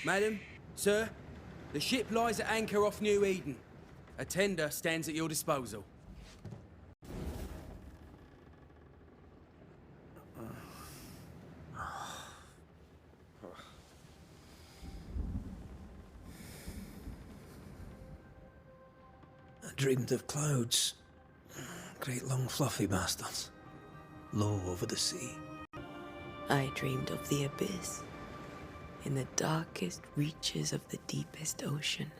Madam, sir, the ship lies at anchor off New Eden. A tender stands at your disposal. I dreamed of clouds. Great long fluffy bastards. Low over the sea. I dreamed of the abyss, in the darkest reaches of the deepest ocean.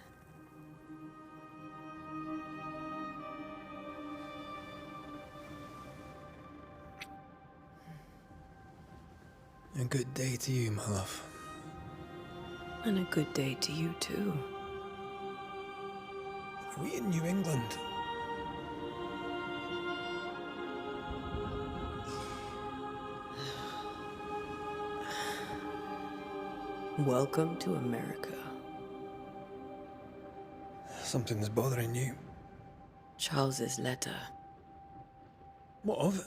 A good day to you, my love. And a good day to you too. Are we in New England? Welcome to America. Something's bothering you. Charles's letter. What of it?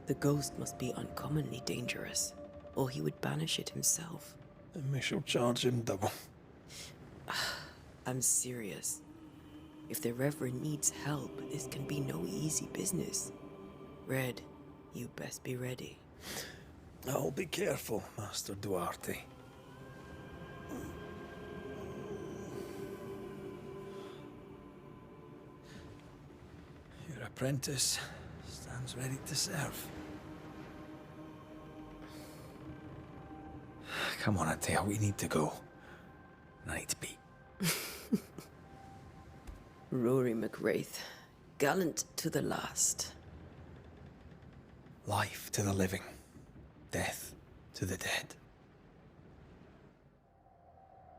The ghost must be uncommonly dangerous, or he would banish it himself. And we shall charge him double. I'm serious. If the Reverend needs help, this can be no easy business. Red, you best be ready. I'll be careful, Master Duarte. Your apprentice stands ready to serve. Come on, Atea, we need to go. I need to be. Rory McWraith, gallant to the last. Life to the living, death to the dead.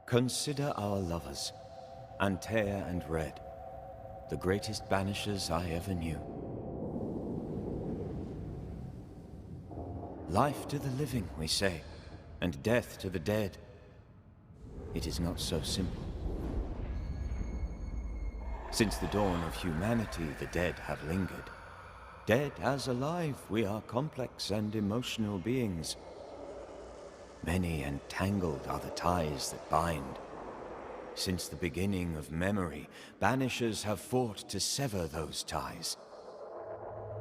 Consider our lovers, Antea and Red, the greatest banishers I ever knew. Life to the living, we say, and death to the dead. It is not so simple. Since the dawn of humanity, the dead have lingered. Dead as alive, we are complex and emotional beings. Many and tangled are the ties that bind. Since the beginning of memory, banishers have fought to sever those ties.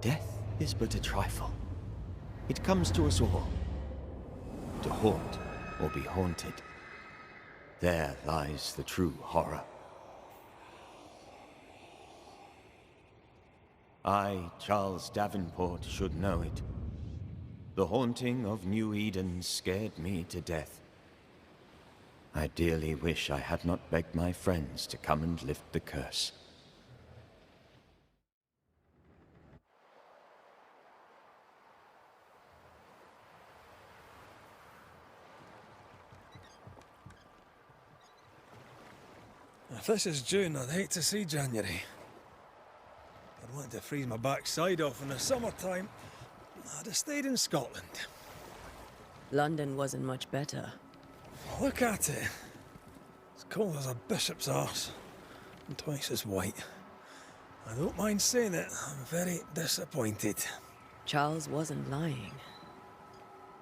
Death is but a trifle. It comes to us all. To haunt or be haunted. There lies the true horror. I, Charles Davenport, should know it. The haunting of New Eden scared me to death. I dearly wish I had not begged my friends to come and lift the curse. If this is June, I'd hate to see January. I'd want to freeze my backside off in the summertime. I'd have stayed in Scotland. London wasn't much better. Look at it. It's cold as a bishop's arse. And twice as white. I don't mind saying it, I'm very disappointed. Charles wasn't lying.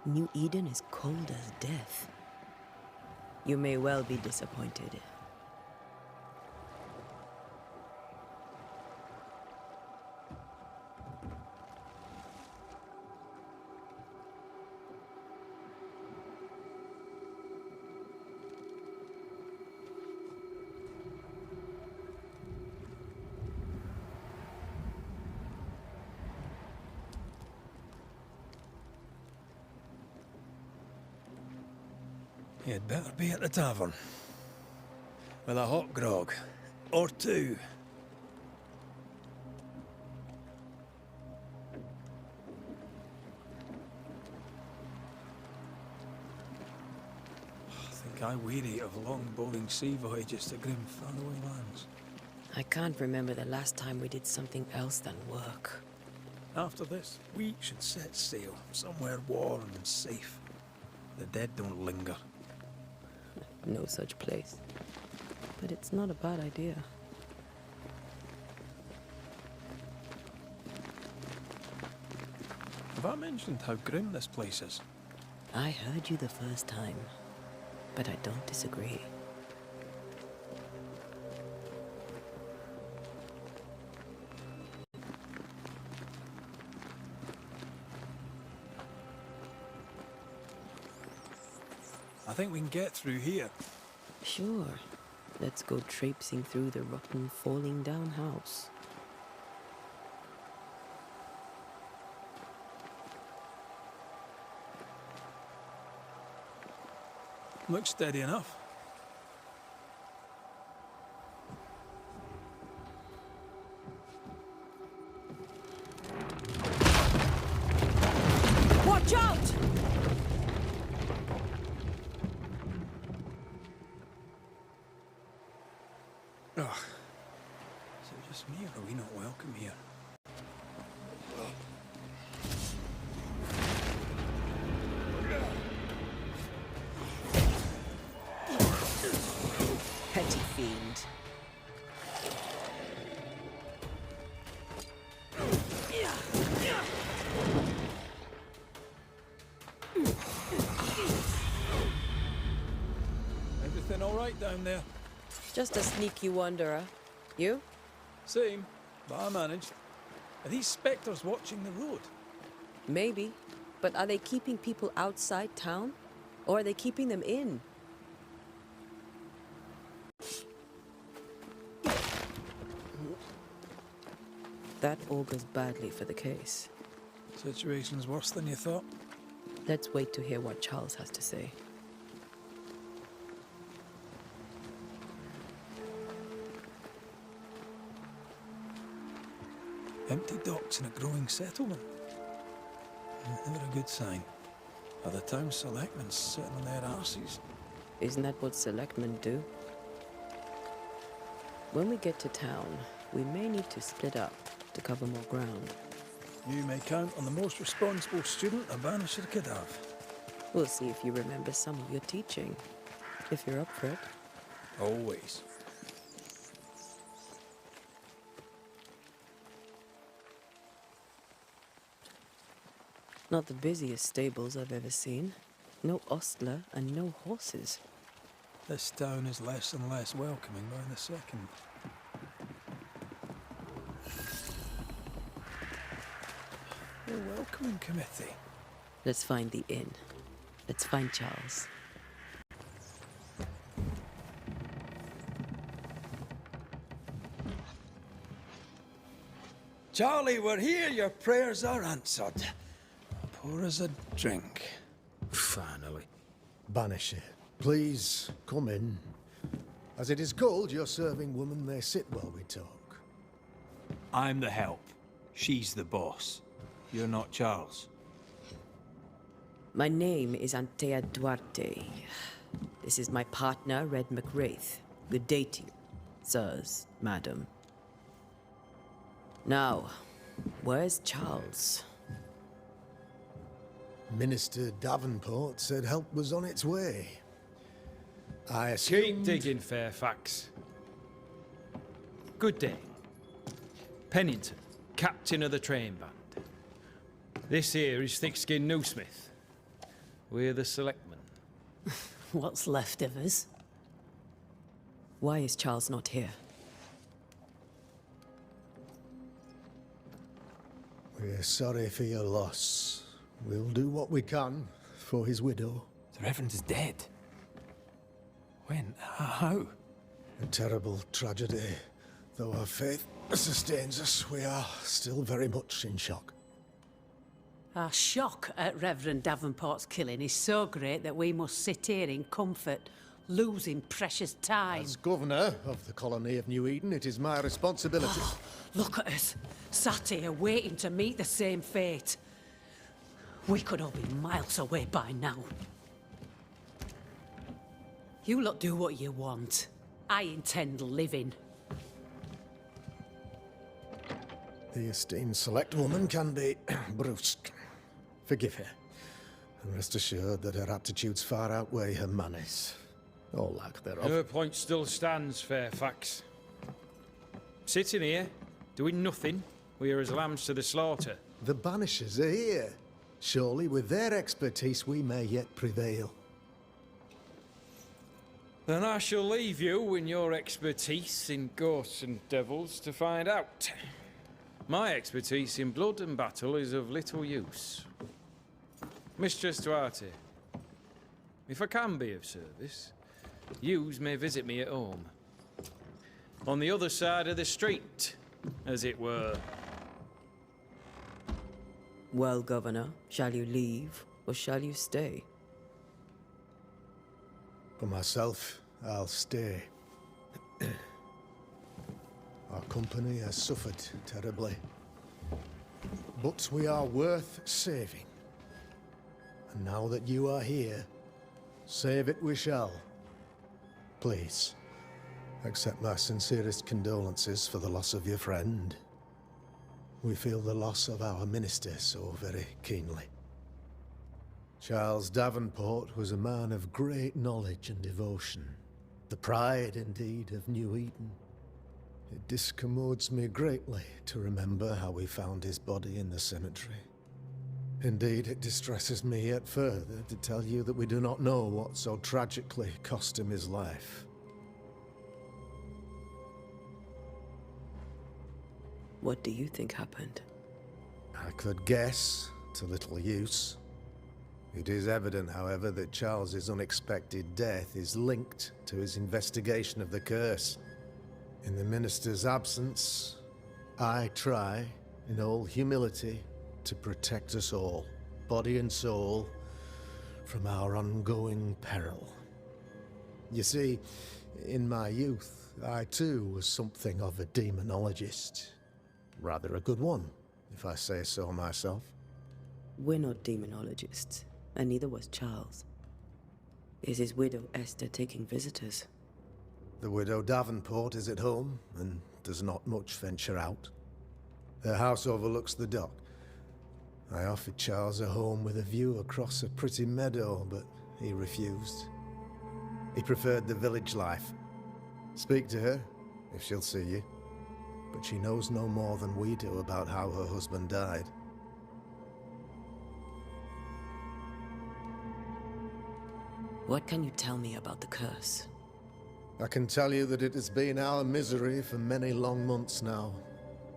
New Eden is cold as death. You may well be disappointed. You'd better be at the tavern. With a hot grog. Or two. I think I weary of long, boring sea voyages to grim, faraway lands. I can't remember the last time we did something else than work. After this, we should set sail somewhere warm and safe. The dead don't linger. No such place. But it's not a bad idea. Have I mentioned how grim this place is? I heard you the first time. but I don't disagree. I think we can get through here. Sure. Let's go traipsing through the rotten, falling down house. Looks steady enough. Watch out! Ugh. Is it just me, or are we not welcome here? Petty fiend. Everything all right down there? Just a sneaky wanderer. You? Same, but I managed. Are these spectres watching the road? Maybe. But are they keeping people outside town? Or are they keeping them in? That augurs badly for the case. Situation's worse than you thought. Let's wait to hear what Charles has to say. Empty docks in a growing settlement. Never a good sign. Are the town selectmen sitting on their arses? Isn't that what selectmen do? When we get to town, we may need to split up to cover more ground. You may count on the most responsible student a Banisher could have. We'll see if you remember some of your teaching. If you're up for it. Always. Not the busiest stables I've ever seen. No ostler and no horses. This town is less and less welcoming by the second. The welcoming committee. Let's find the inn. Let's find Charles. Charlie, we're here. Your prayers are answered. Pour us a drink. Finally. Banisher, please come in. As it is called, your serving woman may sit while we talk. I'm the help. She's the boss. You're not Charles. My name is Antea Duarte. This is my partner, Red McWraith. Good day to you, sirs, madam. Now, where's Charles? Minister Davenport said help was on its way. I Keep assumed... digging, Fairfax. Good day. Pennington, captain of the train band. This here is Thick-Skinned Newsmith. We're the selectmen. What's left of us? Why is Charles not here? We're sorry for your loss. We'll do what we can for his widow. The Reverend is dead. When? How? A terrible tragedy. Though our faith sustains us, we are still very much in shock. Our shock at Reverend Davenport's killing is so great that we must sit here in comfort, losing precious time. As governor of the colony of New Eden, it is my responsibility. Look at us, sat here waiting to meet the same fate. We could all be miles away by now. You lot do what you want. I intend living. The esteemed select woman can be brusque. Forgive her, and rest assured that her aptitudes far outweigh her manners, or lack thereof. Her point still stands, Fairfax. Sitting here, doing nothing, we're as lambs to the slaughter. The Banishers are here. Surely with their expertise we may yet prevail. Then I shall leave you and your expertise in ghosts and devils to find out. My expertise in blood and battle is of little use. Mistress Duarte, if I can be of service, yous may visit me at home. On the other side of the street, as it were. Well, Governor, shall you leave or shall you stay? For myself, I'll stay. Our company has suffered terribly. But we are worth saving. And now that you are here, save it we shall. Please, accept my sincerest condolences for the loss of your friend. We feel the loss of our minister so very keenly. Charles Davenport was a man of great knowledge and devotion. The pride, indeed, of New Eden. It discommodes me greatly to remember how we found his body in the cemetery. Indeed, it distresses me yet further to tell you that we do not know what so tragically cost him his life. What do you think happened? I could guess, to little use. It is evident, however, that Charles's unexpected death is linked to his investigation of the curse. In the minister's absence, I try, in all humility, to protect us all, body and soul, from our ongoing peril. You see, in my youth, I too was something of a demonologist. Rather a good one, if I say so myself. We're not demonologists, and neither was Charles. Is his widow Esther taking visitors? The widow Davenport is at home, and does not much venture out. Her house overlooks the dock. I offered Charles a home with a view across a pretty meadow, but he refused. He preferred the village life. Speak to her, if she'll see you. But she knows no more than we do about how her husband died. What can you tell me about the curse? I can tell you that it has been our misery for many long months now.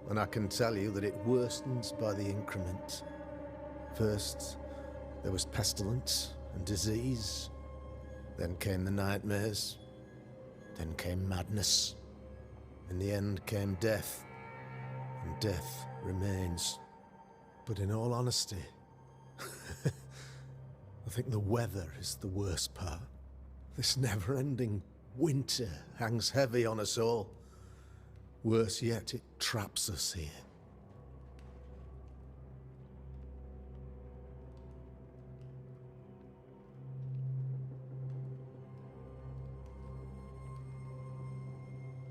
And I can tell you that it worstens by the increment. First, there was pestilence and disease. Then came the nightmares. Then came madness. In the end came death. And death remains. But in all honesty, I think the weather is the worst part. This never-ending winter hangs heavy on us all. Worse yet, it traps us here.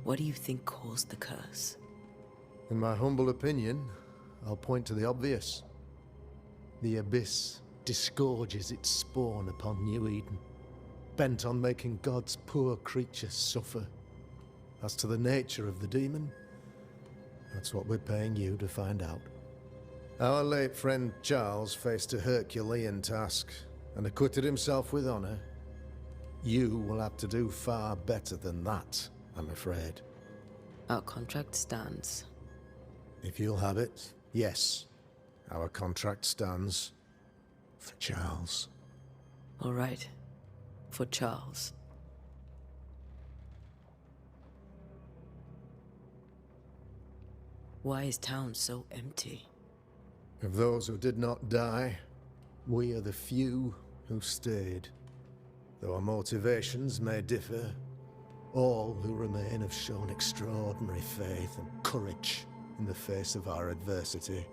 What do you think caused the curse? In my humble opinion, I'll point to the obvious. The Abyss disgorges its spawn upon New Eden, bent on making God's poor creatures suffer. As to the nature of the demon, that's what we're paying you to find out. Our late friend Charles faced a Herculean task and acquitted himself with honor. You will have to do far better than that, I'm afraid. Our contract stands. If you'll have it, yes. Our contract stands for Charles. All right. For Charles. Why is town so empty? Of those who did not die, we are the few who stayed. Though our motivations may differ, all who remain have shown extraordinary faith and courage in the face of our adversity.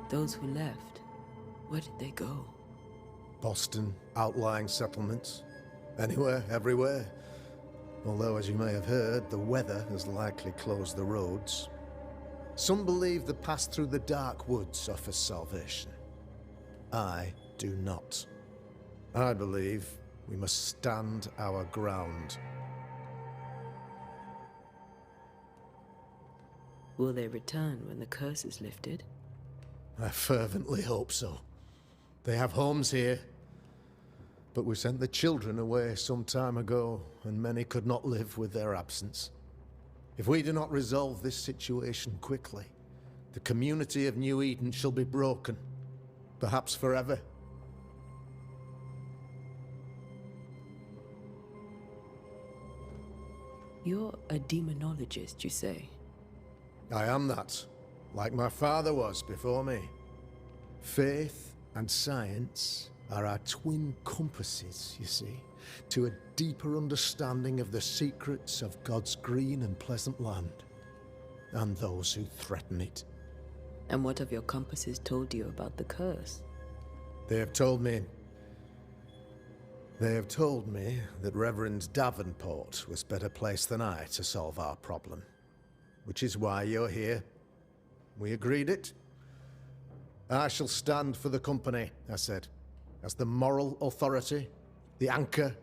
Those who left, where did they go? Boston, outlying settlements. Anywhere, everywhere. Although, as you may have heard, the weather has likely closed the roads. Some believe the path through the dark woods offers salvation. I do not. I believe we must stand our ground. Will they return when the curse is lifted? I fervently hope so. They have homes here. But we sent the children away some time ago, and many could not live with their absence. If we do not resolve this situation quickly, the community of New Eden shall be broken, perhaps forever. You're a demonologist, you say? I am that, like my father was before me. Faith and science are our twin compasses, you see, to a deeper understanding of the secrets of God's green and pleasant land, and those who threaten it. And what have your compasses told you about the curse? They have told me that Reverend Davenport was better placed than I to solve our problem. Which is why you're here. We agreed it. I shall stand for the company, I said, as the moral authority, the anchor,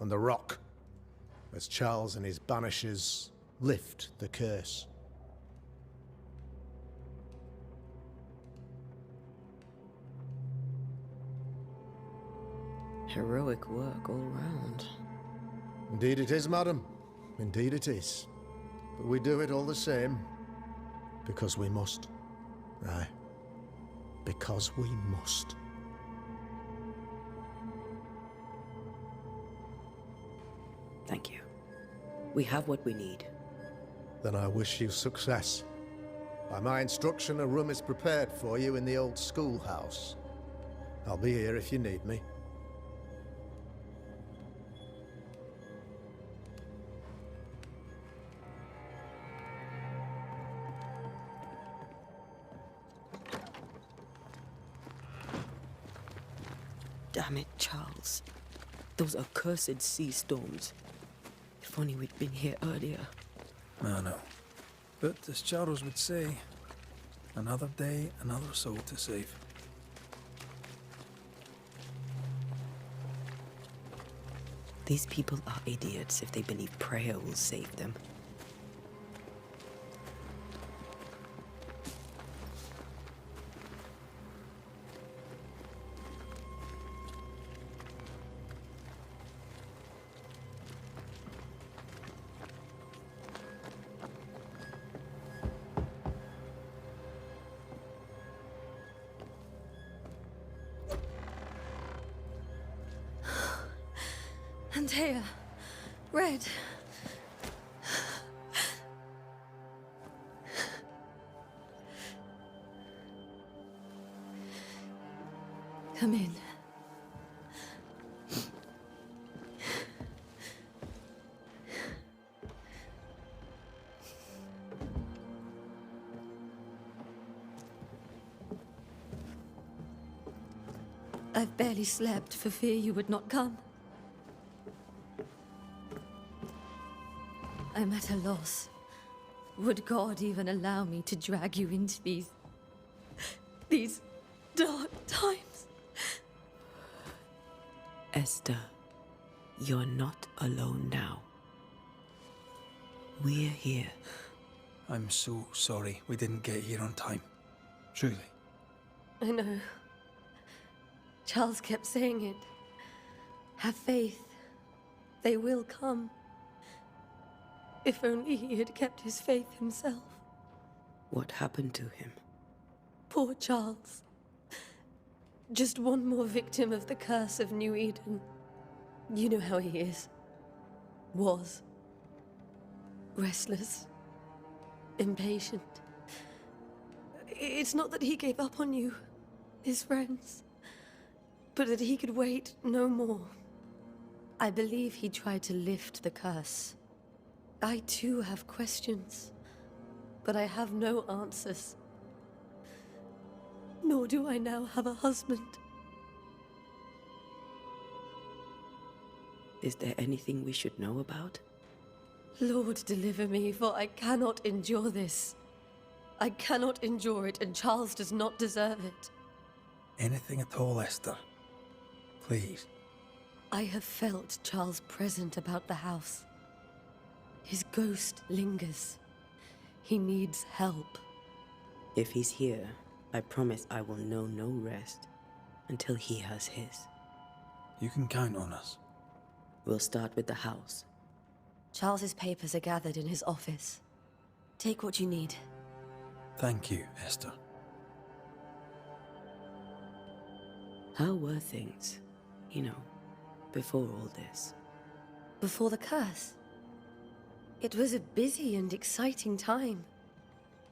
and the rock, as Charles and his Banishers lift the curse. Heroic work all round. Indeed it is, madam. Indeed it is. But we do it all the same, because we must. Aye. Because we must. Thank you. We have what we need. Then I wish you success. By my instruction, a room is prepared for you in the old schoolhouse. I'll be here if you need me. Damn it, Charles. Those accursed sea storms. If only we'd been here earlier. I know. But as Charles would say, another day, another soul to save. These people are idiots if they believe prayer will save them. Antea, Red. Come in. I've barely slept for fear you would not come. I'm at a loss. Would God even allow me to drag you into these dark times? Esther, you're not alone now. We're here. I'm so sorry we didn't get here on time. Truly. I know. Charles kept saying it. Have faith. They will come. If only he had kept his faith himself. What happened to him? Poor Charles. Just one more victim of the curse of New Eden. You know how he is. Was. Restless. Impatient. It's not that he gave up on you, his friends, but that he could wait no more. I believe he tried to lift the curse. I too have questions, but I have no answers. Nor do I now have a husband. Is there anything we should know about? Lord, deliver me, for I cannot endure this. I cannot endure it, and Charles does not deserve it. Anything at all, Esther. Please. I have felt Charles present about the house. His ghost lingers. He needs help. If he's here, I promise I will know no rest until he has his. You can count on us. We'll start with the house. Charles's papers are gathered in his office. Take what you need. Thank you, Esther. How were things, before all this? Before the curse. It was a busy and exciting time.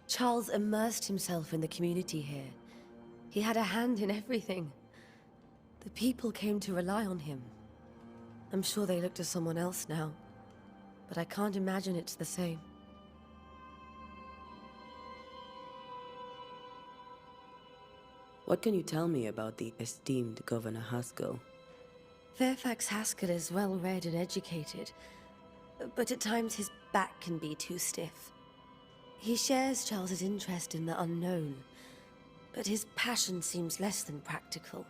Charles immersed himself in the community here. He had a hand in everything. The people came to rely on him. I'm sure they look to someone else now, but I can't imagine it's the same. What can you tell me about the esteemed Governor Haskell? Fairfax Haskell is well read and educated, but at times his back can be too stiff. He shares Charles's interest in the unknown, but his passion seems less than practical.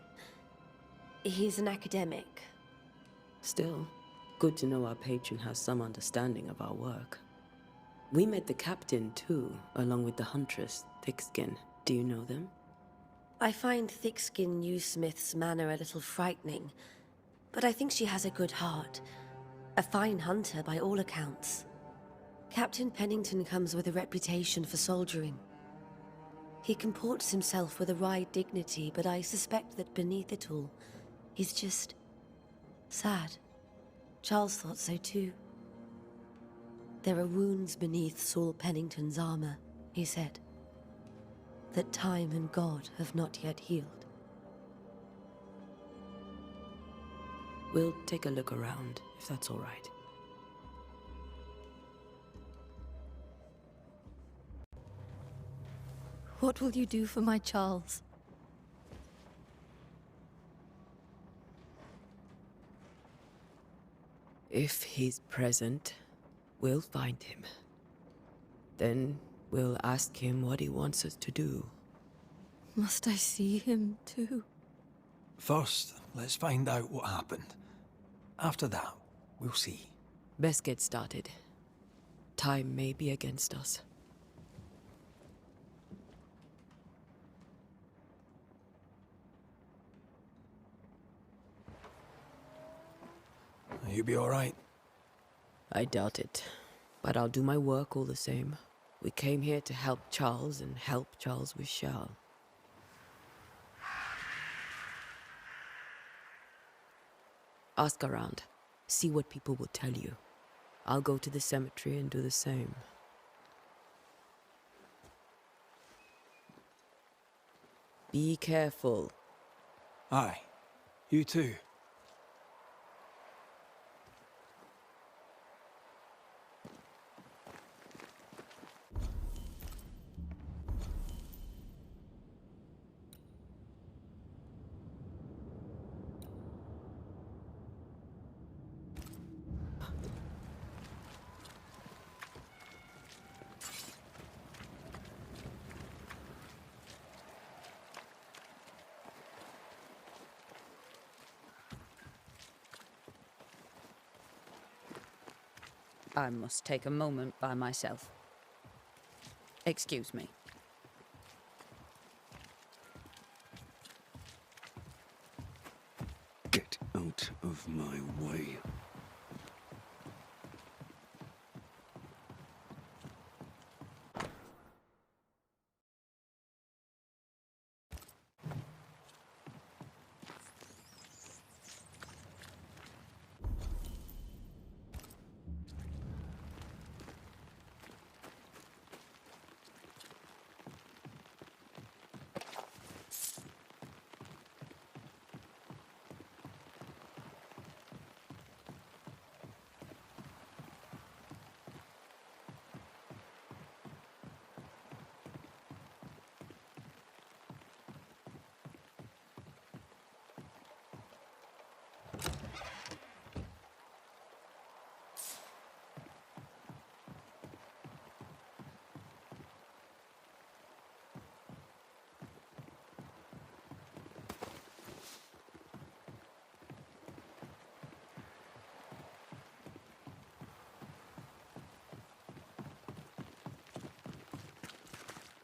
He's an academic. Still, good to know our patron has some understanding of our work. We met the captain, too, along with the huntress, Thickskin. Do you know them? I find Thickskin Newsmith's manner a little frightening, but I think she has a good heart. A fine hunter by all accounts. Captain Pennington comes with a reputation for soldiering. He comports himself with a wry dignity, but I suspect that beneath it all, he's just sad. Charles thought so too. There are wounds beneath Saul Pennington's armor, he said, that time and God have not yet healed. We'll take a look around, if that's all right. What will you do for my Charles? If he's present, we'll find him. Then we'll ask him what he wants us to do. Must I see him too? First, let's find out what happened. After that, we'll see. Best get started. Time may be against us. You be all right? I doubt it, but I'll do my work all the same. We came here to help Charles, and help Charles we shall. Ask around. See what people will tell you. I'll go to the cemetery and do the same. Be careful. Aye. You too. I must take a moment by myself. Excuse me. Get out of my way.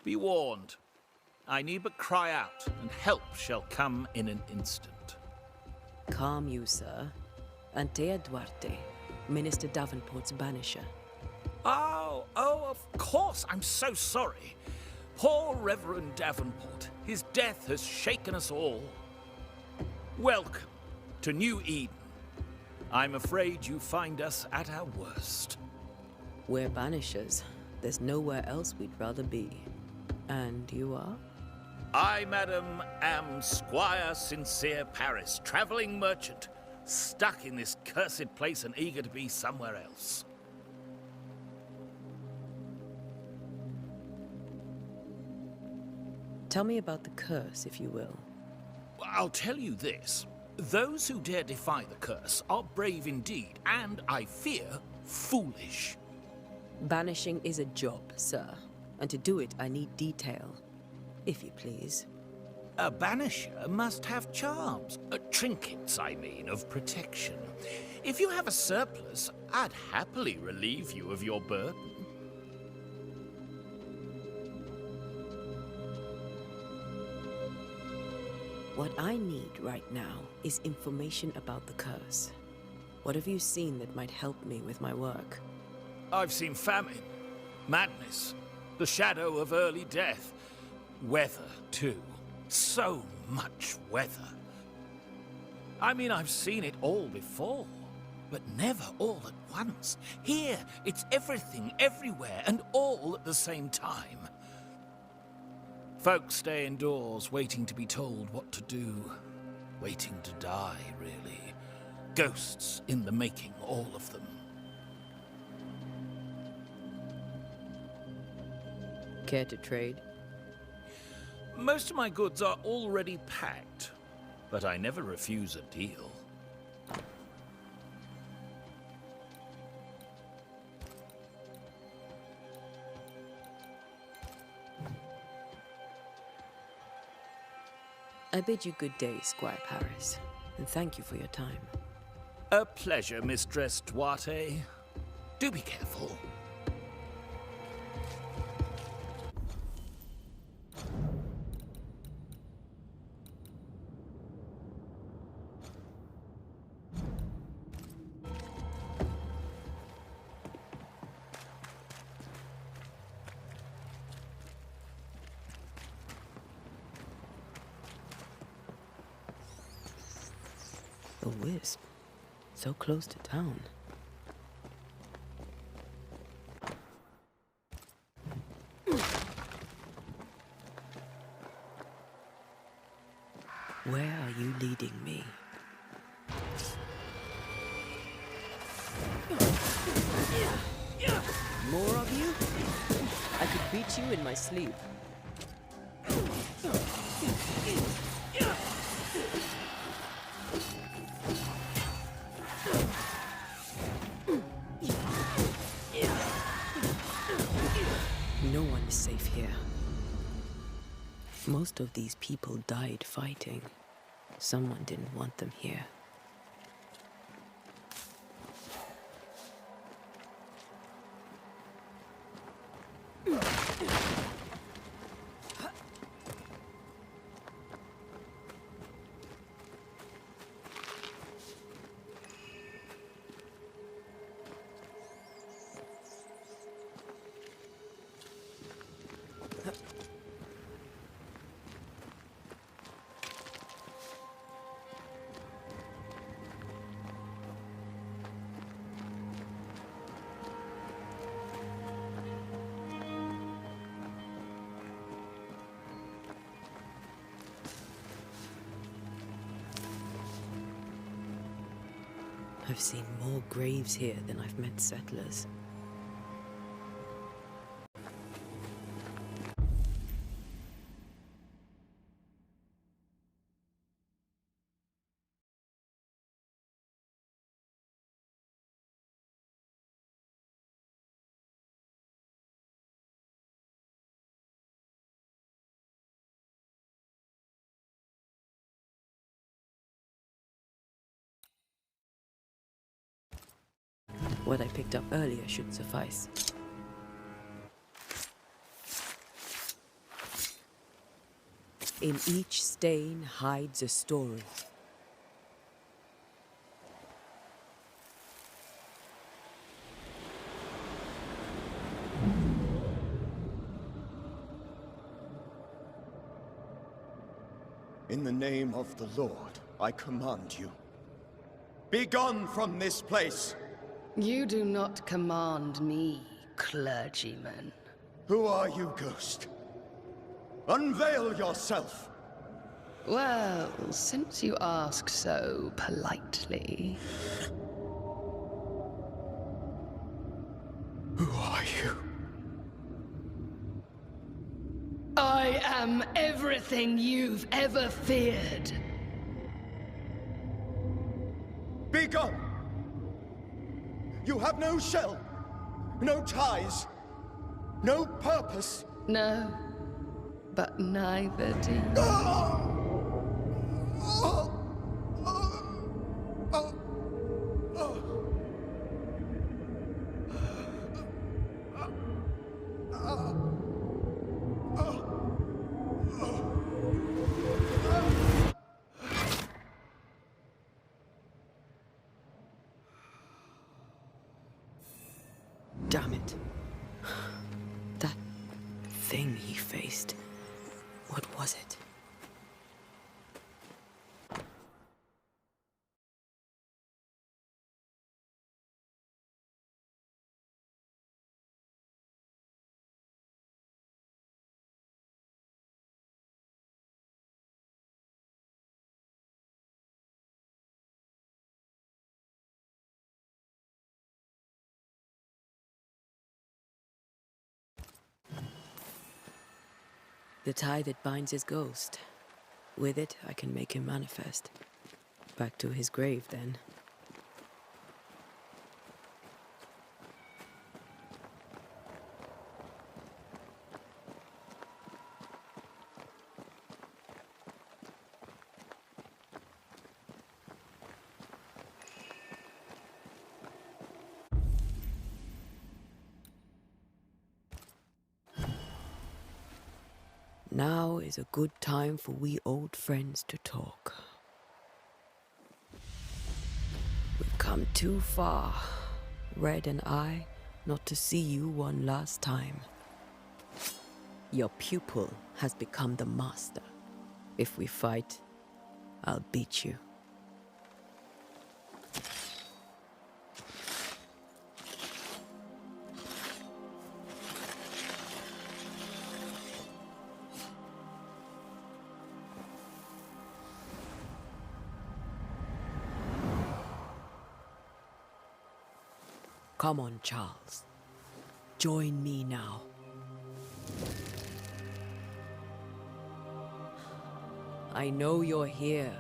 Be warned. I need but cry out, and help shall come in an instant. Calm you, sir. Antea Duarte, Minister Davenport's banisher. Oh, of course. I'm so sorry. Poor Reverend Davenport. His death has shaken us all. Welcome to New Eden. I'm afraid you find us at our worst. We're banishers. There's nowhere else we'd rather be. And you are? I, madam, am Squire Sincere Paris, travelling merchant, stuck in this cursed place and eager to be somewhere else. Tell me about the curse, if you will. I'll tell you this. Those who dare defy the curse are brave indeed, and, I fear, foolish. Banishing is a job, sir. And to do it, I need detail. If you please. A banisher must have charms. Trinkets, I mean, of protection. If you have a surplus, I'd happily relieve you of your burden. What I need right now is information about the curse. What have you seen that might help me with my work? I've seen famine, madness, the shadow of early death. Weather, too. So much weather. I mean, I've seen it all before, but never all at once. Here, it's everything, everywhere, and all at the same time. Folks stay indoors, waiting to be told what to do. Waiting to die, really. Ghosts in the making, all of them. Care to trade? Most of my goods are already packed, but I never refuse a deal. I bid you good day, Squire Paris, and thank you for your time. A pleasure, Mistress Duarte. Do be careful. A wisp. So close to town. Where are you leading me? More of you? I could beat you in my sleep. No one is safe here. Most of these people died fighting. Someone didn't want them here. I've seen more graves here than I've met settlers. What I picked up earlier should suffice. In each stain hides a story. In the name of the Lord, I command you. Be gone from this place! You do not command me, clergyman. Who are you, Ghost? Unveil yourself! Well, since you ask so politely... Who are you? I am everything you've ever feared. Be gone! You have no shell, no ties, no purpose. No, but neither do you. Damn it. That thing he faced. What was it? The tie that binds his ghost. With it, I can make him manifest. Back to his grave, then. Now is a good time for we old friends to talk. We've come too far, Red and I, not to see you one last time. Your pupil has become the master. If we fight, I'll beat you. Come on, Charles. Join me now. I know you're here.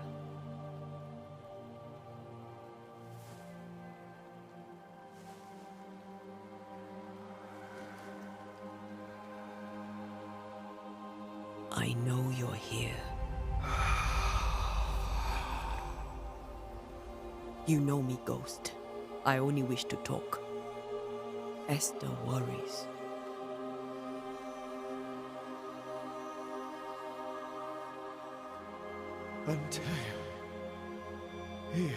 I know you're here. You know me, Ghost. I only wish to talk. Esther worries. Antea. Here.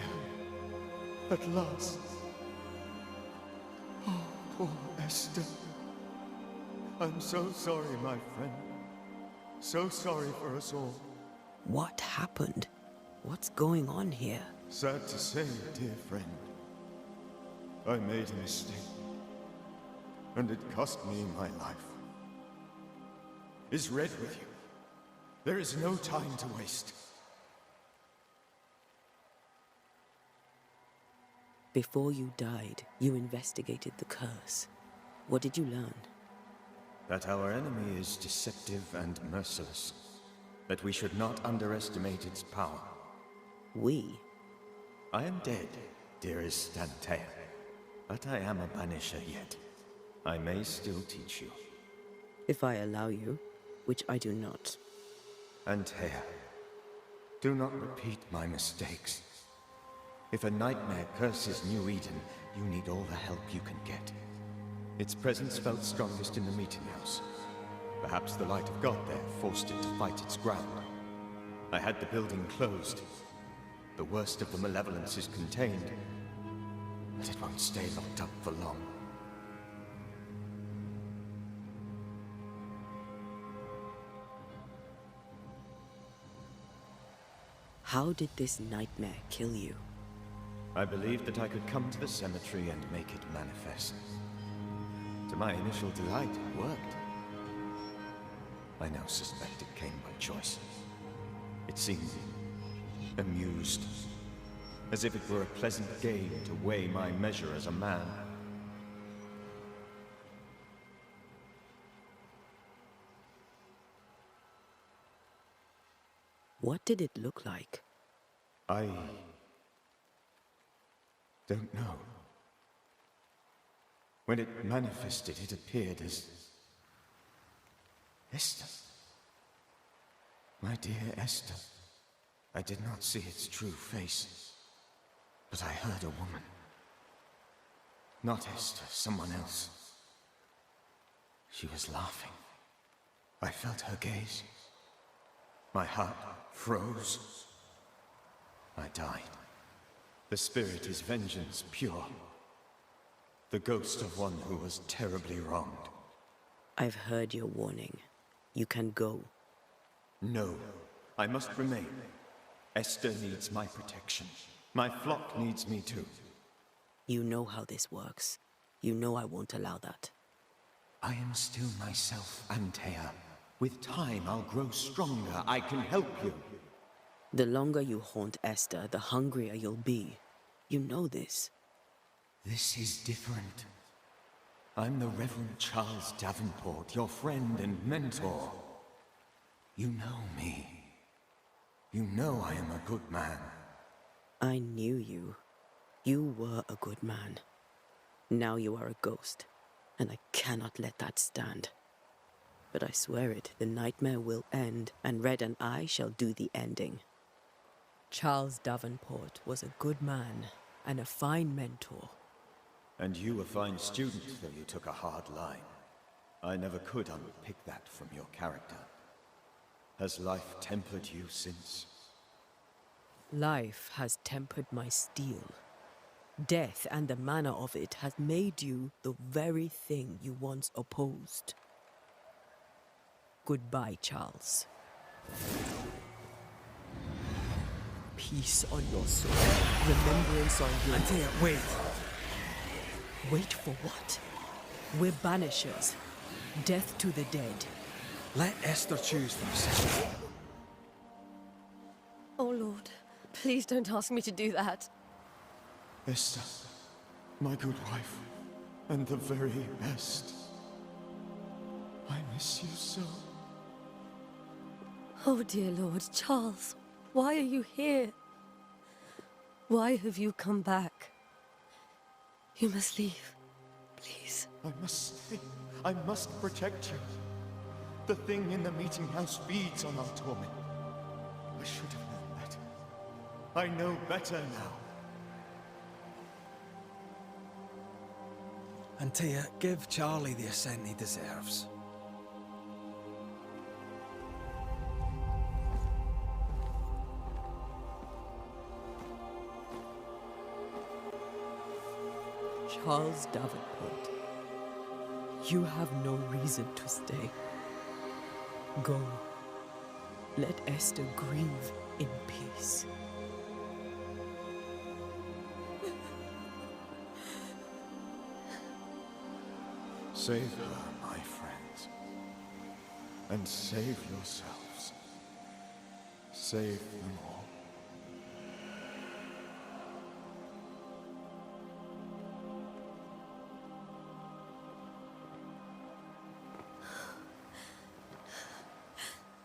At last. Oh, poor Esther. I'm so sorry, my friend. So sorry for us all. What happened? What's going on here? Sad to say, dear friend. I made a mistake. And it cost me my life. Is Red with you? There is no time to waste. Before you died, you investigated the curse. What did you learn? That our enemy is deceptive and merciless. That we should not underestimate its power. We? I am dead, dearest Antea. But I am a Banisher yet. I may still teach you. If I allow you, which I do not. Antea, do not repeat my mistakes. If a nightmare curses New Eden, you need all the help you can get. Its presence felt strongest in the meeting house. Perhaps the light of God there forced it to fight its ground. I had the building closed. The worst of the malevolence is contained, but it won't stay locked up for long. How did this nightmare kill you? I believed that I could come to the cemetery and make it manifest. To my initial delight, it worked. I now suspect it came by choice. It seemed amused, as if it were a pleasant game to weigh my measure as a man. What did it look like? I don't know. When it manifested, it appeared as Esther. My dear Esther. I did not see its true face, but I heard a woman. Not Esther, someone else. She was laughing. I felt her gaze. My heart froze. I died. The spirit is vengeance pure. The ghost of one who was terribly wronged. I've heard your warning. You can go. No, I must remain. Esther needs my protection. My flock needs me too. You know how this works. You know I won't allow that. I am still myself, Antea. With time, I'll grow stronger. I can help you. The longer you haunt Esther, the hungrier you'll be. You know this. This is different. I'm the Reverend Charles Davenport, your friend and mentor. You know me. You know I am a good man. I knew you. You were a good man. Now you are a ghost, and I cannot let that stand. But I swear it, the nightmare will end, and Red and I shall do the ending. Charles Davenport was a good man and a fine mentor. And you a fine student, though you took a hard line. I never could unpick that from your character. Has life tempered you since? Life has tempered my steel. Death and the manner of it has made you the very thing you once opposed. Goodbye, Charles. Peace on your soul. Remembrance on your... Antea, wait. Wait for what? We're banishers. Death to the dead. Let Esther choose for herself. Oh, Lord. Please don't ask me to do that. Esther, my good wife, and the very best. I miss you so. Oh, dear Lord. Charles, why are you here? Why have you come back? You must leave. Please. I must stay. I must protect you. The thing in the meeting house feeds on our torment. I should have known better. I know better now. Antea, give Charlie the ascent he deserves. Charles Davenport, you have no reason to stay. Go. Let Esther grieve in peace. Save her, my friends. And save yourselves. Save them all.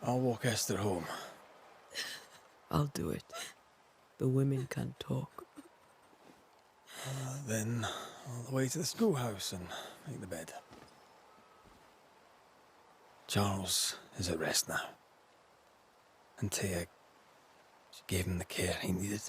I'll walk Esther home. I'll do it. The women can talk. Then all the way to the schoolhouse and make the bed. Charles is at rest now. Antea, she gave him the care he needed.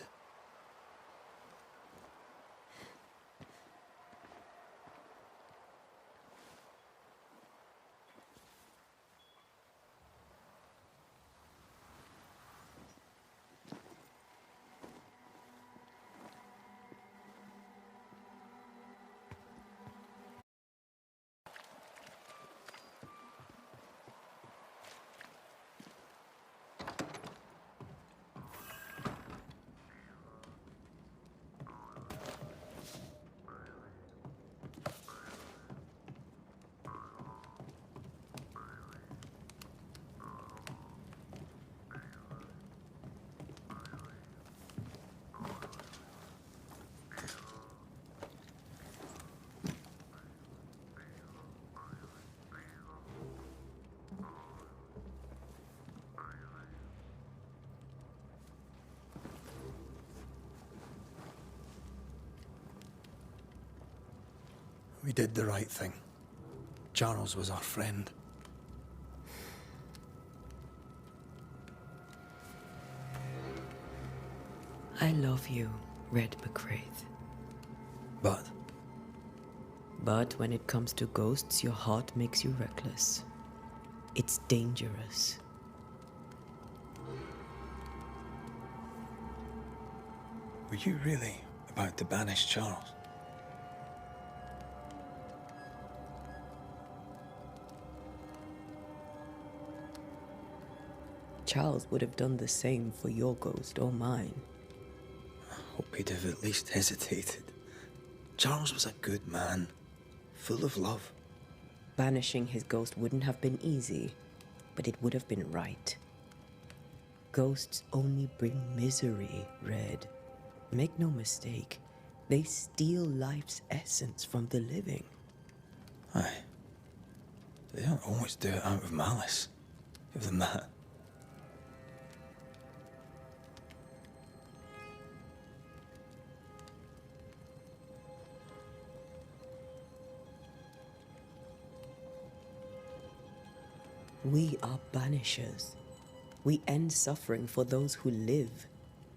We did the right thing. Charles was our friend. I love you, Red McCraith. But But when it comes to ghosts, your heart makes you reckless. It's dangerous. were you really about to banish Charles? Charles would have done the same for your ghost or mine. I hope he'd have at least hesitated. Charles was a good man, full of love. Banishing his ghost wouldn't have been easy, but it would have been right. Ghosts only bring misery, Red. Make no mistake, they steal life's essence from the living. Aye. They don't always do it out of malice. Give them that. We are banishers. We end suffering for those who live.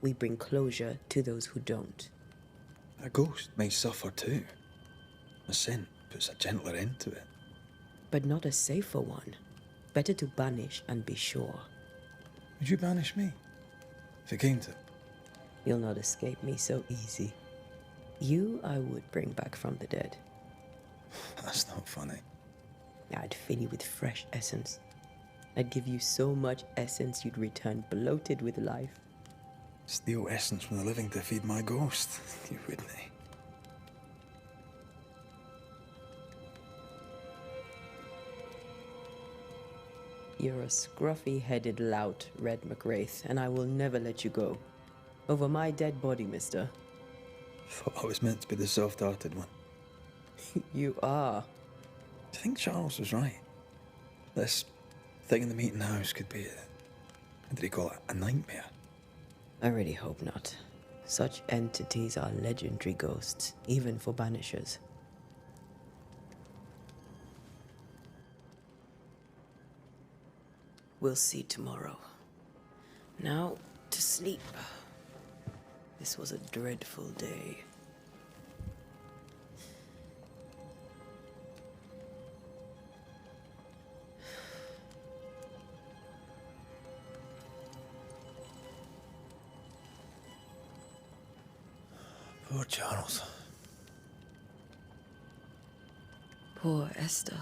We bring closure to those who don't. A ghost may suffer too. A sin puts a gentler end to it. But not a safer one. Better to banish and be sure. Would you banish me? If it came to it? You'll not escape me so easy. You I would bring back from the dead. That's not funny. I'd fill you with fresh essence. I'd give you so much essence you'd return bloated with life. Steal essence from the living to feed my ghost. You wouldn't. You're a scruffy-headed lout, Red McWraith, and I will never let you go. Over my dead body, mister. Thought I was meant to be the soft-hearted one. You are. Do you think Charles was right? This thing in the meeting house could be what did he call it? A nightmare? I really hope not. Such entities are legendary ghosts, even for banishers. We'll see tomorrow. Now, to sleep. This was a dreadful day. Poor Charles. Poor Esther.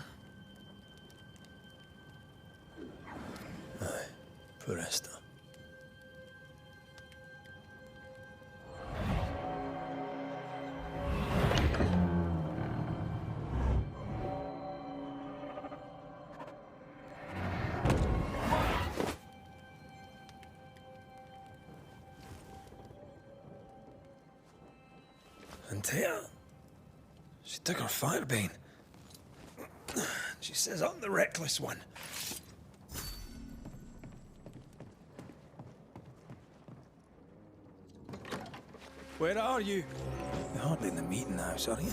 Aye, poor Esther. And Tia, she took her firebane. She says I'm the reckless one. Where are you? You're hardly in the meeting house, are you?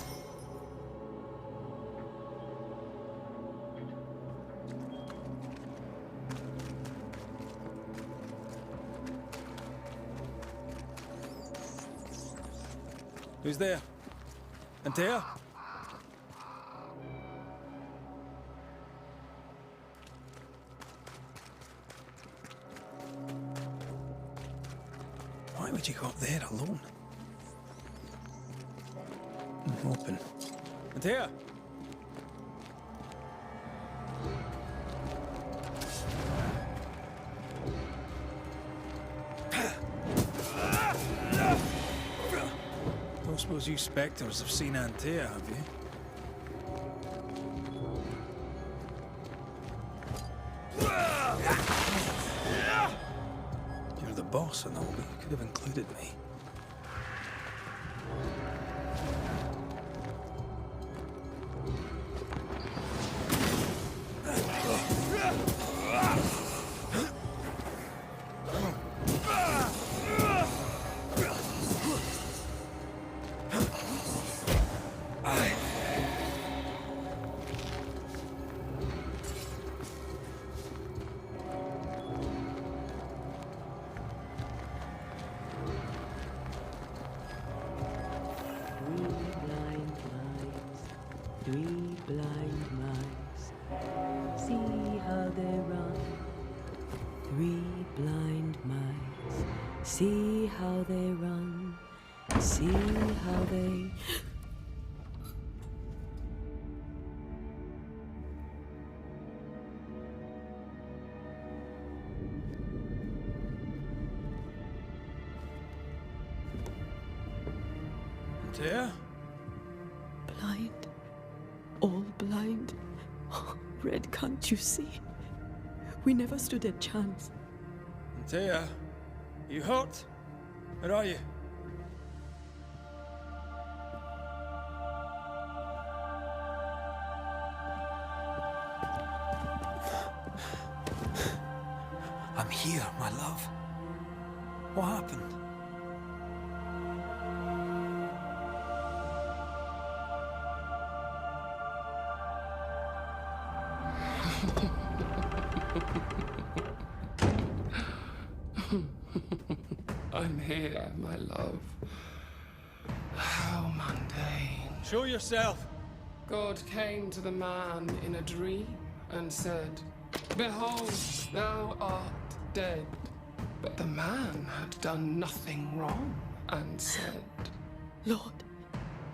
Who's there? Antea? Why would you go up there alone? Open. Antea? Don't suppose you spectres have seen Antea, have you? You're the boss and all, but you could have included me. how they run. 3 blind mice. See how they run. See how they... Dear? Blind. All blind. Oh, Red, can't you see? We never stood a chance. Antea, you hurt? Where are you? I'm here, my love. What happened? I'm here, my love. How mundane. Show yourself! God came to the man in a dream and said, "Behold, thou art dead." But the man had done nothing wrong and said, Lord,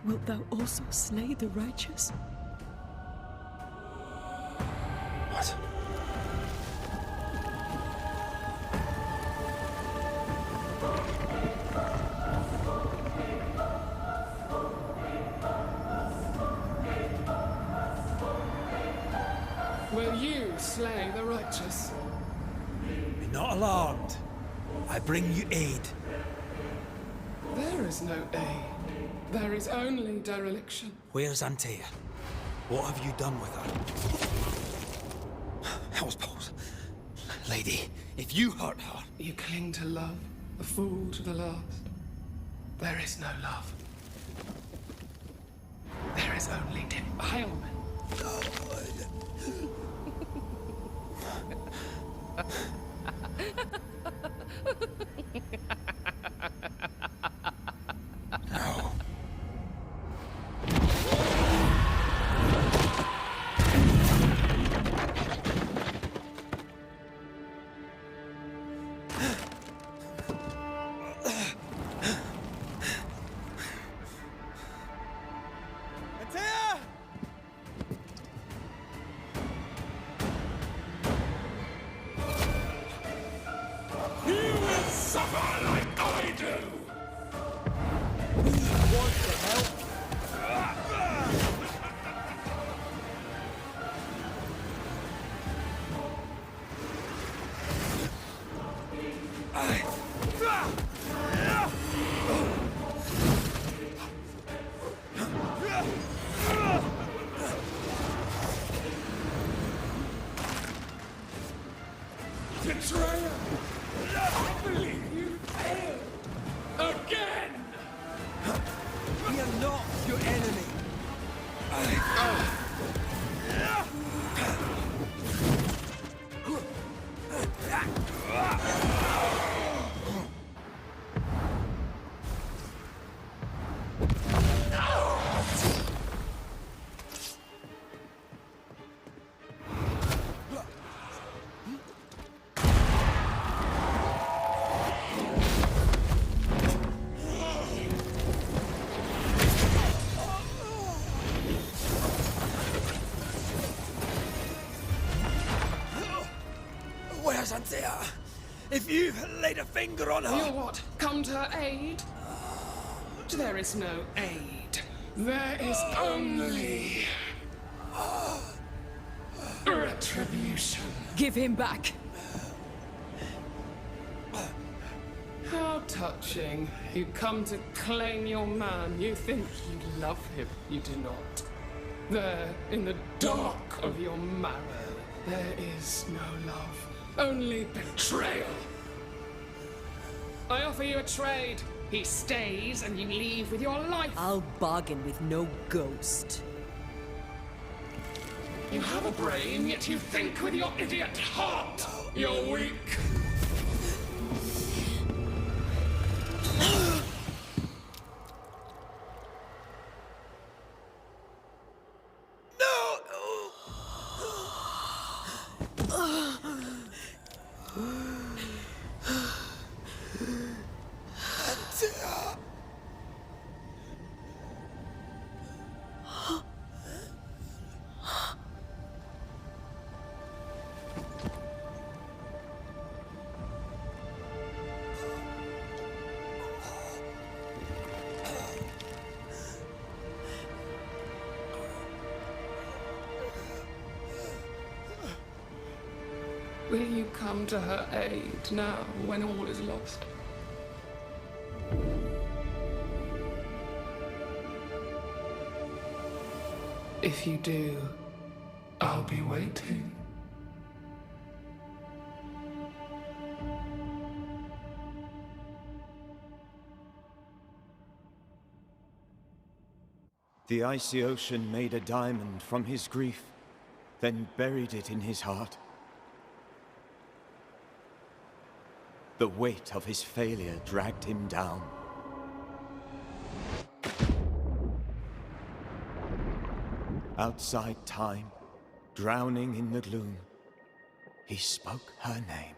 wilt thou also slay the righteous? What? "Will you slay the righteous?" Be not alarmed. I bring you aid. There is no aid. There is only dereliction. Where's Antea? What have you done with her? Hell's balls. Lady, if you hurt her... You cling to love, a fool to the last. There is no love. There is only defilement. No. Antea! You will suffer like I do! Want the help? Betrayer! I believe you failed! Again! We are not your enemy. Where's Antea? If you laid a finger on her... You'll what? Come to her aid? There is no aid. There is only... retribution. Give him back. How touching. You come to claim your man. You think you love him. You do not. There, in the dark of your marrow, there is no love. Only betrayal. I offer you a trade. He stays and you leave with your life. I'll bargain with no ghost. You have a brain, yet you think with your idiot heart. You're weak. No! Will you come to her aid now, when all is lost? If you do, I'll be waiting. The icy ocean made a diamond from his grief, then buried it in his heart. The weight of his failure dragged him down. Outside time, drowning in the gloom, he spoke her name.